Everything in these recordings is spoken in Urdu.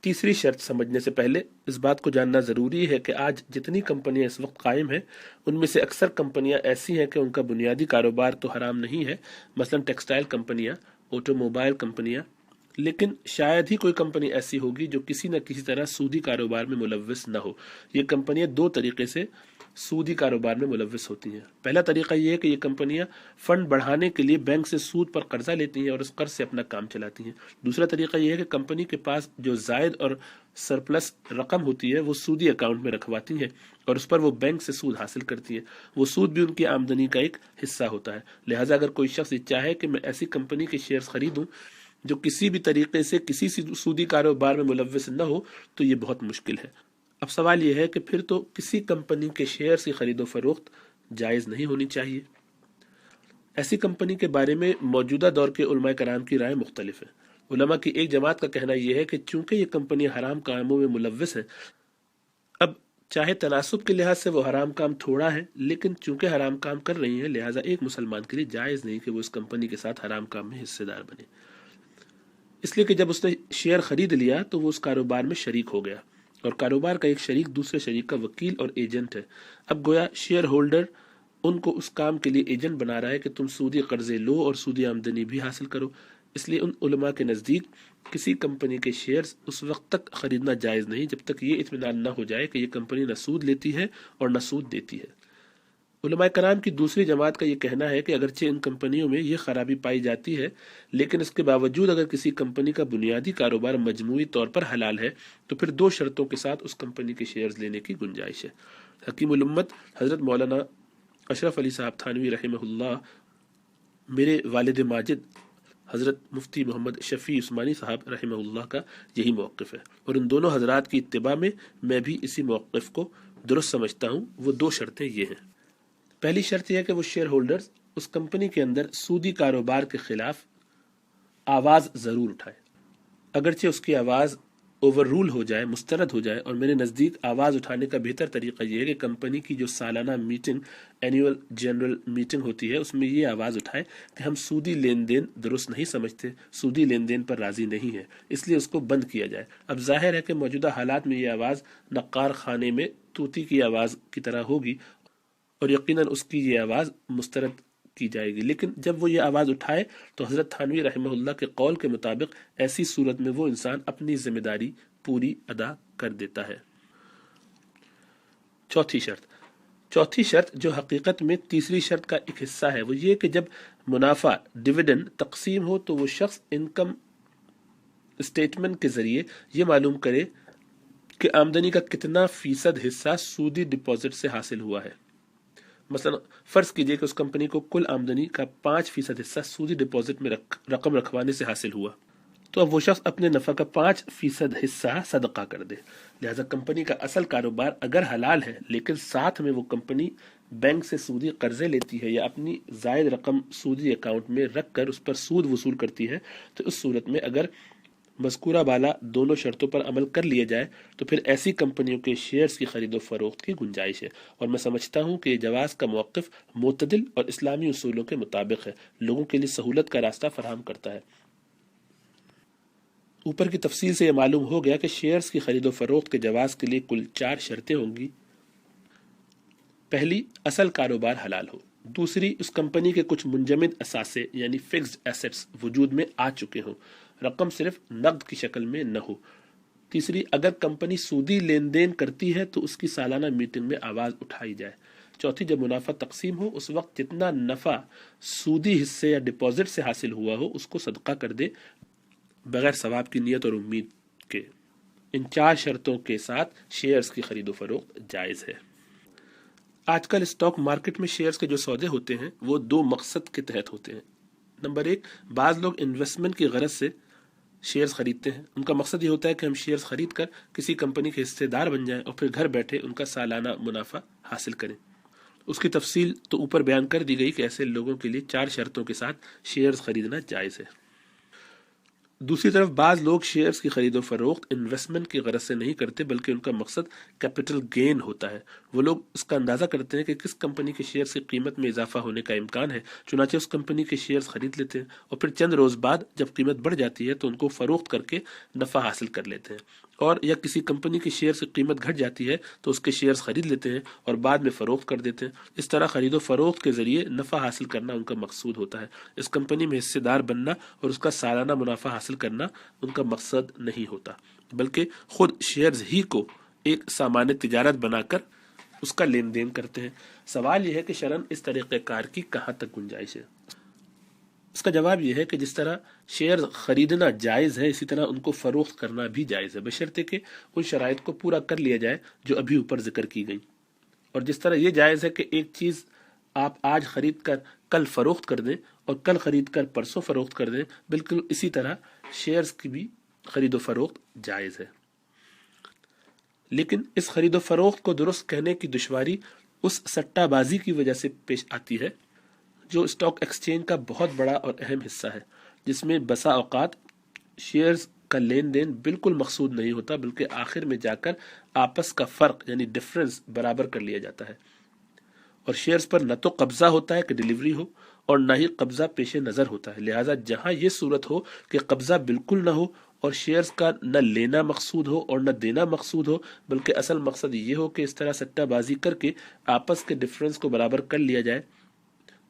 تیسری شرط سمجھنے سے پہلے اس بات کو جاننا ضروری ہے کہ آج جتنی کمپنیاں اس وقت قائم ہیں ان میں سے اکثر کمپنیاں ایسی ہیں کہ ان کا بنیادی کاروبار تو حرام نہیں ہے، مثلا ٹیکسٹائل کمپنیاں، آٹو موبائل کمپنیاں، لیکن شاید ہی کوئی کمپنی ایسی ہوگی جو کسی نہ کسی طرح سودی کاروبار میں ملوث نہ ہو۔ یہ کمپنیاں دو طریقے سے سودی کاروبار میں ملوث ہوتی ہیں۔ پہلا طریقہ یہ ہے کہ یہ کمپنیاں فنڈ بڑھانے کے لیے بینک سے سود پر قرضہ لیتی ہیں اور اس قرض سے اپنا کام چلاتی ہیں۔ دوسرا طریقہ یہ ہے کہ کمپنی کے پاس جو زائد اور سرپلس رقم ہوتی ہے وہ سودی اکاؤنٹ میں رکھواتی ہیں اور اس پر وہ بینک سے سود حاصل کرتی ہیں۔ وہ سود بھی ان کی آمدنی کا ایک حصہ ہوتا ہے۔ لہٰذا اگر کوئی شخص یہ چاہے کہ میں ایسی کمپنی کے شیئرز خریدوں جو کسی بھی طریقے سے کسی سودی کاروبار میں ملوث نہ ہو تو یہ بہت مشکل ہے۔ اب سوال یہ ہے کہ پھر تو کسی کمپنی کے شیئرز کی خرید و فروخت جائز نہیں ہونی چاہیے۔ ایسی کمپنی کے بارے میں موجودہ دور کے علماء کرام کی رائے مختلف ہے۔ علماء کی ایک جماعت کا کہنا یہ ہے کہ چونکہ یہ کمپنیاں حرام کاموں میں ملوث ہیں، اب چاہے تناسب کے لحاظ سے وہ حرام کام تھوڑا ہے، لیکن چونکہ حرام کام کر رہی ہیں لہٰذا ایک مسلمان کے لیے جائز نہیں کہ وہ اس کمپنی کے ساتھ حرام کام میں حصے دار بنے، اس لیے کہ جب اس نے شیئر خرید لیا تو وہ اس کاروبار میں شریک ہو گیا، اور کاروبار کا ایک شریک دوسرے شریک کا وکیل اور ایجنٹ ہے۔ اب گویا شیئر ہولڈر ان کو اس کام کے لیے ایجنٹ بنا رہا ہے کہ تم سودی قرضے لو اور سودی آمدنی بھی حاصل کرو۔ اس لیے ان علماء کے نزدیک کسی کمپنی کے شیئرز اس وقت تک خریدنا جائز نہیں جب تک یہ اطمینان نہ ہو جائے کہ یہ کمپنی نہ سود لیتی ہے اور نہ سود دیتی ہے۔ علماء کرام کی دوسری جماعت کا یہ کہنا ہے کہ اگرچہ ان کمپنیوں میں یہ خرابی پائی جاتی ہے، لیکن اس کے باوجود اگر کسی کمپنی کا بنیادی کاروبار مجموعی طور پر حلال ہے تو پھر دو شرطوں کے ساتھ اس کمپنی کے شیئرز لینے کی گنجائش ہے۔ حکیم الامت حضرت مولانا اشرف علی صاحب تھانوی رحمہ اللہ، میرے والد ماجد حضرت مفتی محمد شفیع عثمانی صاحب رحمہ اللہ کا یہی موقف ہے، اور ان دونوں حضرات کی اتباع میں بھی اسی موقف کو درست سمجھتا ہوں۔ وہ دو شرطیں یہ ہیں۔ پہلی شرط یہ ہے کہ وہ شیئر ہولڈرز اس کمپنی کے اندر سودی کاروبار کے خلاف آواز ضرور اٹھائے، اگرچہ اس کی آواز اوور رول ہو جائے، مسترد ہو جائے، اور میرے نزدیک آواز اٹھانے کا بہتر طریقہ یہ ہے کہ کمپنی کی جو سالانہ میٹنگ، اینیول جنرل میٹنگ ہوتی ہے، اس میں یہ آواز اٹھائے کہ ہم سودی لین دین درست نہیں سمجھتے، سودی لین دین پر راضی نہیں ہے، اس لیے اس کو بند کیا جائے۔ اب ظاہر ہے کہ موجودہ حالات میں یہ آواز نقار خانے میں طوطی کی آواز کی طرح ہوگی اور یقیناً اس کی یہ آواز مسترد کی جائے گی، لیکن جب وہ یہ آواز اٹھائے تو حضرت تھانوی رحمہ اللہ کے قول کے مطابق ایسی صورت میں وہ انسان اپنی ذمہ داری پوری ادا کر دیتا ہے۔ چوتھی شرط جو حقیقت میں تیسری شرط کا ایک حصہ ہے وہ یہ کہ جب منافع ڈویڈنڈ تقسیم ہو تو وہ شخص انکم اسٹیٹمنٹ کے ذریعے یہ معلوم کرے کہ آمدنی کا کتنا فیصد حصہ سودی ڈپازٹ سے حاصل ہوا ہے۔ مثلا فرض کیجئے کہ اس کمپنی کو کل آمدنی کا 5% حصہ سودی ڈپازٹ میں رقم رکھوانے سے حاصل ہوا، تو اب وہ شخص اپنے نفع کا 5% حصہ صدقہ کر دے۔ لہذا کمپنی کا اصل کاروبار اگر حلال ہے لیکن ساتھ میں وہ کمپنی بینک سے سودی قرضے لیتی ہے یا اپنی زائد رقم سودی اکاؤنٹ میں رکھ کر اس پر سود وصول کرتی ہے، تو اس صورت میں اگر مذکورہ بالا دونوں شرطوں پر عمل کر لیا جائے تو پھر ایسی کمپنیوں کے شیئرز کی خرید و فروخت کی گنجائش ہے، اور میں سمجھتا ہوں کہ یہ جواز کا موقف معتدل اور اسلامی اصولوں کے مطابق ہے، لوگوں کے لیے سہولت کا راستہ فراہم کرتا ہے۔ اوپر کی تفصیل سے یہ معلوم ہو گیا کہ شیئرز کی خرید و فروخت کے جواز کے لیے کل 4 شرطیں ہوں گی۔ پہلی، اصل کاروبار حلال ہو۔ دوسری، اس کمپنی کے کچھ منجمد اثاثے یعنی فکسڈ ایسٹس وجود میں آ چکے ہوں، رقم صرف نقد کی شکل میں نہ ہو۔ تیسری، اگر کمپنی سودی لین دین کرتی ہے تو اس کی سالانہ میٹنگ میں آواز اٹھائی جائے۔ چوتھی، جب منافع تقسیم ہو اس وقت جتنا نفع سودی حصے یا ڈپازٹ سے حاصل ہوا ہو اس کو صدقہ کر دے بغیر ثواب کی نیت اور امید کے۔ ان 4 شرطوں کے ساتھ شیئرز کی خرید و فروخت جائز ہے۔ آج کل اسٹاک مارکیٹ میں شیئرز کے جو سودے ہوتے ہیں وہ 2 مقصد کے تحت ہوتے ہیں۔ نمبر 1، بعض لوگ انویسٹمنٹ کی غرض سے شیئرز خریدتے ہیں۔ ان کا مقصد یہ ہوتا ہے کہ ہم شیئرز خرید کر کسی کمپنی کے حصے دار بن جائیں اور پھر گھر بیٹھے ان کا سالانہ منافع حاصل کریں۔ اس کی تفصیل تو اوپر بیان کر دی گئی کہ ایسے لوگوں کے لیے 4 شرطوں کے ساتھ شیئرز خریدنا جائز ہے۔ دوسری طرف بعض لوگ شیئرز کی خرید و فروخت انویسٹمنٹ کی غرض سے نہیں کرتے بلکہ ان کا مقصد کیپٹل گین ہوتا ہے۔ وہ لوگ اس کا اندازہ کرتے ہیں کہ کس کمپنی کے شیئرز کی قیمت میں اضافہ ہونے کا امکان ہے، چنانچہ اس کمپنی کے شیئرز خرید لیتے ہیں اور پھر چند روز بعد جب قیمت بڑھ جاتی ہے تو ان کو فروخت کر کے نفع حاصل کر لیتے ہیں، اور یا کسی کمپنی کے شیئرز کی قیمت گھٹ جاتی ہے تو اس کے شیئرز خرید لیتے ہیں اور بعد میں فروخت کر دیتے ہیں۔ اس طرح خرید و فروخت کے ذریعے نفع حاصل کرنا ان کا مقصود ہوتا ہے۔ اس کمپنی میں حصے دار بننا اور اس کا سالانہ منافع حاصل کرنا ان کا مقصد نہیں ہوتا، بلکہ خود شیئرز ہی کو ایک سامان تجارت بنا کر اس کا لین دین کرتے ہیں۔ سوال یہ ہے کہ شرعاً اس طریقہ کار کی کہاں تک گنجائش ہے؟ اس کا جواب یہ ہے کہ جس طرح شیئر خریدنا جائز ہے، اسی طرح ان کو فروخت کرنا بھی جائز ہے، بشرطے کہ ان شرائط کو پورا کر لیا جائے جو ابھی اوپر ذکر کی گئی۔ اور جس طرح یہ جائز ہے کہ ایک چیز آپ آج خرید کر کل فروخت کر دیں اور کل خرید کر پرسوں فروخت کر دیں، بالکل اسی طرح شیئرز کی بھی خرید و فروخت جائز ہے۔ لیکن اس خرید و فروخت کو درست کہنے کی دشواری اس سٹہ بازی کی وجہ سے پیش آتی ہے جو اسٹاک ایکسچینج کا بہت بڑا اور اہم حصہ ہے، جس میں بسا اوقات شیئرز کا لین دین بالکل مقصود نہیں ہوتا، بلکہ آخر میں جا کر آپس کا فرق یعنی ڈفرنس برابر کر لیا جاتا ہے، اور شیئرز پر نہ تو قبضہ ہوتا ہے کہ ڈیلیوری ہو اور نہ ہی قبضہ پیش نظر ہوتا ہے۔ لہٰذا جہاں یہ صورت ہو کہ قبضہ بالکل نہ ہو اور شیئرز کا نہ لینا مقصود ہو اور نہ دینا مقصود ہو، بلکہ اصل مقصد یہ ہو کہ اس طرح سٹہ بازی کر کے آپس کے ڈفرنس کو برابر کر لیا جائے،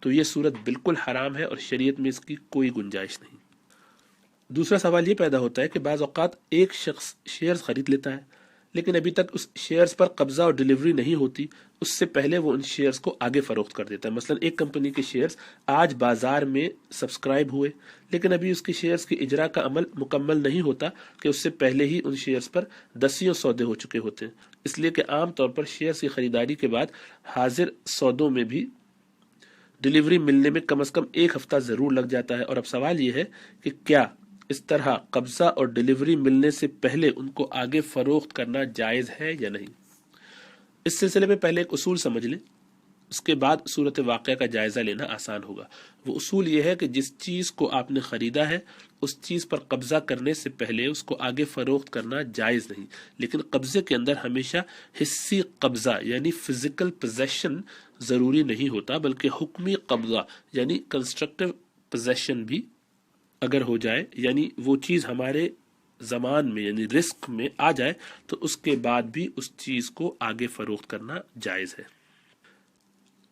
تو یہ صورت بالکل حرام ہے اور شریعت میں اس کی کوئی گنجائش نہیں۔ دوسرا سوال یہ پیدا ہوتا ہے کہ بعض اوقات ایک شخص شیئرز خرید لیتا ہے لیکن ابھی تک اس شیئرز پر قبضہ اور ڈیلیوری نہیں ہوتی، اس سے پہلے وہ ان شیئرز کو آگے فروخت کر دیتا ہے۔ مثلا ایک کمپنی کے شیئرز آج بازار میں سبسکرائب ہوئے لیکن ابھی اس کے شیئرز کی اجرا کا عمل مکمل نہیں ہوتا کہ اس سے پہلے ہی ان شیئرز پر دسیوں سودے ہو چکے ہوتے ہیں، اس لیے کہ عام طور پر شیئرز کی خریداری کے بعد حاضر سودوں میں بھی ڈیلیوری ملنے میں کم از کم ایک ہفتہ ضرور لگ جاتا ہے۔ اور اب سوال یہ ہے کہ کیا اس طرح قبضہ اور ڈیلیوری ملنے سے پہلے ان کو آگے فروخت کرنا جائز ہے یا نہیں؟ اس سلسلے میں پہلے ایک اصول سمجھ لیں، اس کے بعد صورت واقعہ کا جائزہ لینا آسان ہوگا۔ وہ اصول یہ ہے کہ جس چیز کو آپ نے خریدا ہے اس چیز پر قبضہ کرنے سے پہلے اس کو آگے فروخت کرنا جائز نہیں، لیکن قبضے کے اندر ہمیشہ حصی قبضہ یعنی فزیکل پوزیشن ضروری نہیں ہوتا، بلکہ حکمی قبضہ یعنی کنسٹرکٹیو پوزیشن بھی اگر ہو جائے، یعنی وہ چیز ہمارے زمان میں یعنی رسک میں آ جائے تو اس کے بعد بھی اس چیز کو آگے فروخت کرنا جائز ہے۔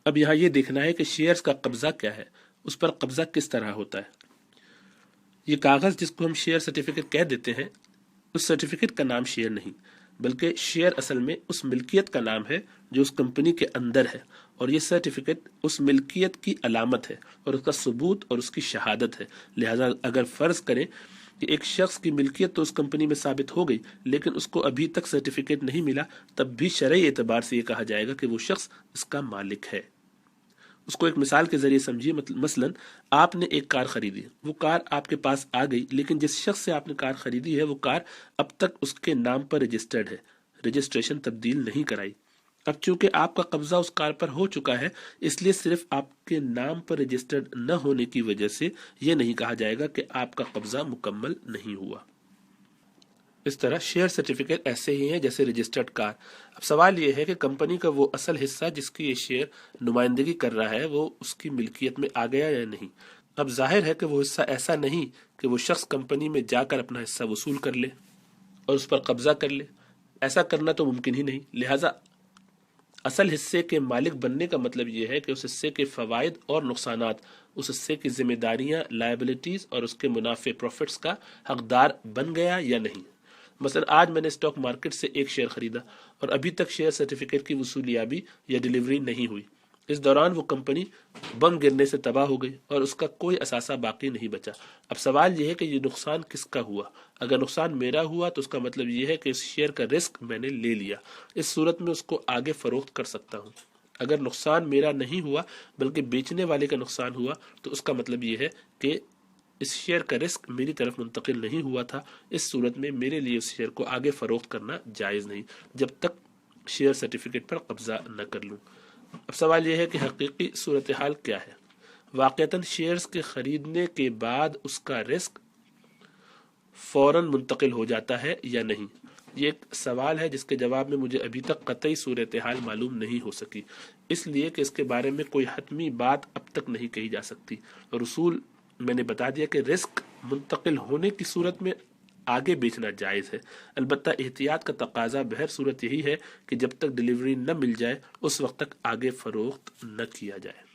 اب یہاں یہ دیکھنا ہے کہ شیئرز کا قبضہ کیا ہے، اس پر قبضہ کس طرح ہوتا ہے۔ یہ کاغذ جس کو ہم شیئر سرٹیفکیٹ کہہ دیتے ہیں، اس سرٹیفکیٹ کا نام شیئر نہیں، بلکہ شیئر اصل میں اس ملکیت کا نام ہے جو اس کمپنی کے اندر ہے، اور یہ سرٹیفکیٹ اس ملکیت کی علامت ہے اور اس کا ثبوت اور اس کی شہادت ہے۔ لہذا اگر فرض کریں کہ ایک شخص کی ملکیت تو اس کمپنی میں ثابت ہو گئی لیکن اس کو ابھی تک سرٹیفکیٹ نہیں ملا، تب بھی شرعی اعتبار سے یہ کہا جائے گا کہ وہ شخص اس کا مالک ہے۔ اس کو ایک مثال کے ذریعے سمجھیے، مثلا آپ نے ایک کار خریدی، وہ کار آپ کے پاس آ گئی، لیکن جس شخص سے آپ نے کار خریدی ہے وہ کار اب تک اس کے نام پر رجسٹرڈ ہے، رجسٹریشن تبدیل نہیں کرائی۔ اب چونکہ آپ کا قبضہ اس کار پر ہو چکا ہے، اس لیے صرف آپ کے نام پر رجسٹرڈ نہ ہونے کی وجہ سے یہ نہیں کہا جائے گا کہ آپ کا قبضہ مکمل نہیں ہوا۔ اس طرح شیئر سرٹیفکیٹ ایسے ہی ہیں جیسے رجسٹرڈ کار۔ اب سوال یہ ہے کہ کمپنی کا وہ اصل حصہ جس کی یہ شیئر نمائندگی کر رہا ہے وہ اس کی ملکیت میں آ گیا یا نہیں۔ اب ظاہر ہے کہ وہ حصہ ایسا نہیں کہ وہ شخص کمپنی میں جا کر اپنا حصہ وصول کر لے اور اس پر قبضہ کر لے، ایسا کرنا تو ممکن ہی نہیں۔ لہٰذا اصل حصے کے مالک بننے کا مطلب یہ ہے کہ اس حصے کے فوائد اور نقصانات، اس حصے کی ذمہ داریاں، لائبلٹیز اور اس کے منافع پروفٹس کا حقدار بن گیا یا نہیں۔ مثلا آج میں نے اسٹاک مارکیٹ سے ایک شیئر خریدا اور ابھی تک شیئر سرٹیفکیٹ کی وصولیابی یا ڈیلیوری نہیں ہوئی۔ اس دوران وہ کمپنی بم گرنے سے تباہ ہو گئی اور اس کا کوئی اثاثہ باقی نہیں بچا۔ اب سوال یہ ہے کہ یہ نقصان کس کا ہوا؟ اگر نقصان میرا ہوا تو اس کا مطلب یہ ہے کہ اس شیئر کا رسک میں نے لے لیا، اس صورت میں اس کو آگے فروخت کر سکتا ہوں۔ اگر نقصان میرا نہیں ہوا بلکہ بیچنے والے کا نقصان ہوا تو اس کا مطلب یہ ہے کہ اس شیئر کا رسک میری طرف منتقل نہیں ہوا تھا، اس صورت میں میرے لیے اس شیئر کو آگے فروخت کرنا جائز نہیں جب تک شیئر سرٹیفکیٹ پر قبضہ نہ کر لوں۔ اب سوال یہ ہے کہ حقیقی صورتحال کیا ہے؟ واقعتاً شیئرز کے خریدنے کے بعد اس کا رسک فوراً منتقل ہو جاتا ہے یا نہیں؟ یہ ایک سوال ہے جس کے جواب میں مجھے ابھی تک قطعی صورتحال معلوم نہیں ہو سکی، اس لیے کہ اس کے بارے میں کوئی حتمی بات اب تک نہیں کہی جا سکتی، اور اصول میں نے بتا دیا کہ رسک منتقل ہونے کی صورت میں آگے بیچنا جائز ہے، البتہ احتیاط کا تقاضا بہر صورت یہی ہے کہ جب تک ڈیلیوری نہ مل جائے اس وقت تک آگے فروخت نہ کیا جائے۔